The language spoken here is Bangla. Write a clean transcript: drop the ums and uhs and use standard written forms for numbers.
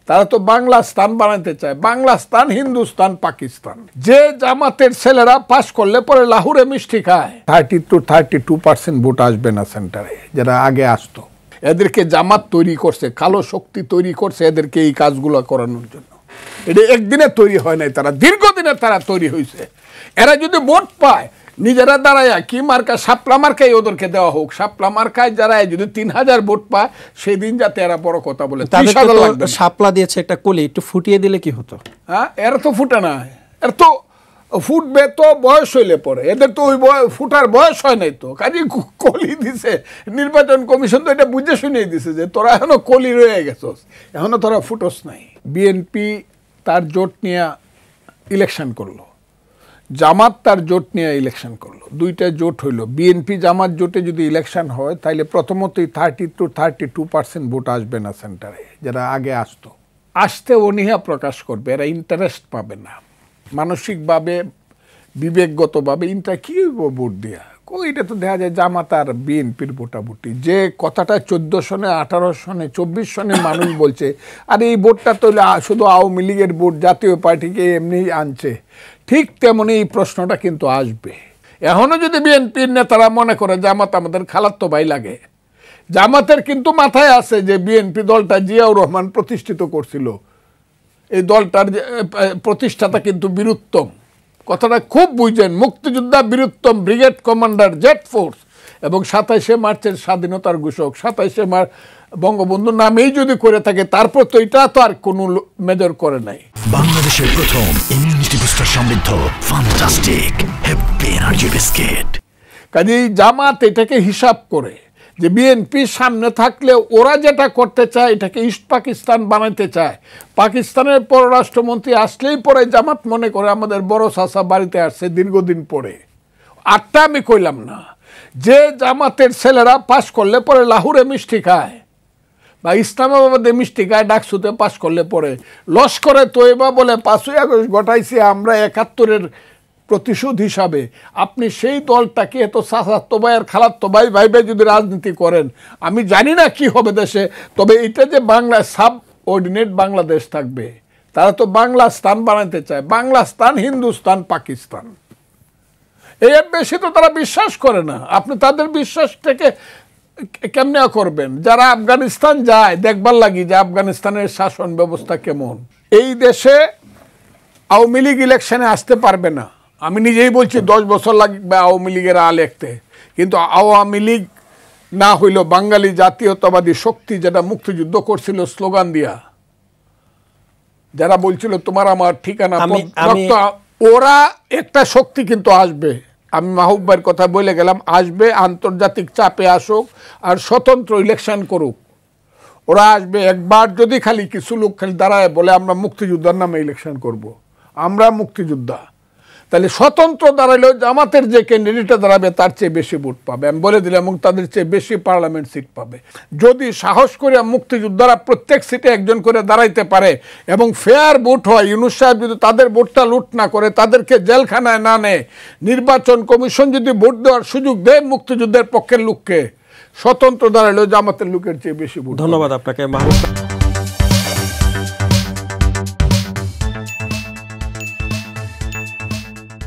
তারা তো বাংলা স্থান বানাতে চায়, বাংলা স্থান, হিন্দুস্তান, পাকিস্তান। যে জামাতের ছেলেরা পাশ করলে পরে লাহোরে মিষ্টি খায়, 30-32% ভোট আসবে না সেন্টারে, যারা আগে আসতো। এদেরকে জামাত তৈরি করছে, কালো শক্তি তৈরি করছে এদেরকে এই কাজগুলো করানোর জন্য। এটা একদিনে তৈরি হয় নাই, তারা দীর্ঘদিনে তারা তৈরি হয়েছে। এরা যদি ভোট পায়, নিজেরা দাঁড়ায় কি মার্কা, শাপলা মার্কাই ওদেরকে দেওয়া হোক, শাপলা মার্কায় যারা যদি 3000 ভোট পায় সেই দিন যাতে এরা বড় কথা বলে। শাপলা দিয়েছে একটা কলি, একটু ফুটিয়ে দিলে কি হতো? হ্যাঁ, এরা তো ফুটে না, এর তো ফুটবে তো বয়স হইলে পরে, এদের তো ওই ফুটার বয়স হয় নাই তো, কাজে কলি দিছে। নির্বাচন কমিশন তো এটা বুঝে শুনিয়ে দিছে যে তোরা এখনো কলি রয়ে গেছস, এখনো তোরা ফুটস নাই। বিএনপি তার জোট নিয়ে ইলেকশন করলো, জামাত তার জোট নিয়ে ইলেকশন করলো, দুইটা জোট হইল। বিএনপি জামাত জোটে যদি ইলেকশন হয় তাহলে প্রথমতই 30-32% ভোট আসবে না সেন্টারে, যারা আগে আসতো। আসতে অনীহা প্রকাশ করবে, এরা ইন্টারেস্ট পাবে না মানসিকভাবে, বিবেকগতভাবে। কি ভোট দেওয়া, এটা তো দেখা যায় জামাত আর বিএনপির ভোটাভুটি। যে কথাটা 14 সনে, 18 সনে, 24 সনে মানুষ বলছে, আর এই ভোটটা তো শুধু আওয়ামী লীগের ভোট, জাতীয় পার্টিকে এমনি আনছে, ঠিক তেমনি এই প্রশ্নটা কিন্তু আসবে। এখনো যদি বিএনপির নেতারা মনে করে জামাত আমাদের খালাতো ভাই লাগে, জামাতের কিন্তু মাথায় আছে যে বিএনপি দলটা জিয়াউর রহমান প্রতিষ্ঠিত করছিল, এই দলটার প্রতিষ্ঠাতা কিন্তু বীরুত্তম, কথাটা খুব বুঝেন, মুক্তিযোদ্ধা Bir Uttom, brigade commander, jet force, এবং 27শে মার্চের স্বাধীনতার ঘোষক, 27শে মার্চ বঙ্গবন্ধুর নামেই যদি করে থাকে, তারপর তো এটা তো আর কোনো মেজর করে নাই। বাংলাদেশের প্রথম ইমিউনিটি বুস্টার সমৃদ্ধ ফ্যান্টাস্টিক হ্যাপি এনার্জি বিস্কিট। কাজেই জামাত এটাকে হিসাব করে যে বিএনপি সামনে থাকলে ওরা যেটা করতে চায়, এটাকে ইস্ট পাকিস্তান বানাইতে চায়। পাকিস্তানের পররাষ্ট্রমন্ত্রী আসলেই পরে জামাত মনে করে আমাদের বড় চাচা বাড়িতে আসছে দীর্ঘদিন পরে। আটটা আমি কইলাম না, যে জামাতের ছেলেরা পাশ করলে পরে লাহোরে মিষ্টি খায় বা ইসলামাবাদে মিষ্টি খায়, ডাকসুতে পাশ করলে পরে লস্করে তৈবা বলে 5ই আগস্ট ঘটাইছি আমরা 71-এর প্রতিশোধ হিসাবে, আপনি সেই দলটাকে এত চাচাতো ভাই আর খালাতো ভাই ভাই ভাই যদি রাজনীতি করেন, আমি জানি না কি হবে দেশে। তবে এটা যে বাংলা সাব অর্ডিনেট বাংলাদেশ থাকবে, তারা তো বাংলা স্থান বানাতে চায়, বাংলা স্থান, হিন্দুস্তান, পাকিস্তান, এর বেশি তো তারা বিশ্বাস করে না। আপনি তাদের বিশ্বাসটাকে কেমনে করবেন? যারা আফগানিস্তান যায় দেখবার লাগি যে আফগানিস্তানের শাসন ব্যবস্থা কেমন, এই দেশে আওয়ামী লীগ ইলেকশনে আসতে পারবে না। আমি নিজেই বলছি 10 বছর লাগবে আওয়ামী লীগের লিখতে, কিন্তু আওয়ামী লীগ না হইল বাঙালি জাতীয়তাবাদী শক্তি, যেটা মুক্তিযুদ্ধ করছিল স্লোগান দিয়া, যারা বলছিল তোমার আমার ঠিকানা, ওরা একটা শক্তি কিন্তু আসবে। আমি মাহবুব ভাইয়ের কথা বলে গেলাম, আসবে, আন্তর্জাতিক চাপে আসুক আর স্বতন্ত্র ইলেকশন করুক, ওরা আসবে। একবার যদি খালি কিছু লোক খালি দাঁড়ায় বলে আমরা মুক্তিযোদ্ধার নামে ইলেকশন করব, আমরা মুক্তিযোদ্ধা, তাহলে স্বতন্ত্র দাঁড়ালেও জামাতের যে ক্যান্ডিডেটটা দাঁড়াবে তার চেয়ে বেশি ভোট পাবে, আমি বলে দিলাম, এবং তাদের চেয়ে বেশি পার্লামেন্ট সিট পাবে। যদি সাহস করে মুক্তিযোদ্ধারা প্রত্যেক সিটে একজন করে দাঁড়াইতে পারে এবং ফেয়ার ভোট হয়, ইউনূস সাহেব যদি তাদের ভোটটা লুট না করে, তাদেরকে জেলখানায় না নেয়, নির্বাচন কমিশন যদি ভোট দেওয়ার সুযোগ দেয় মুক্তিযুদ্ধের পক্ষের লোককে, স্বতন্ত্র দাঁড়ালেও জামাতের লোকের চেয়ে বেশি ভোট। ধন্যবাদ আপনাকে মাহবুব।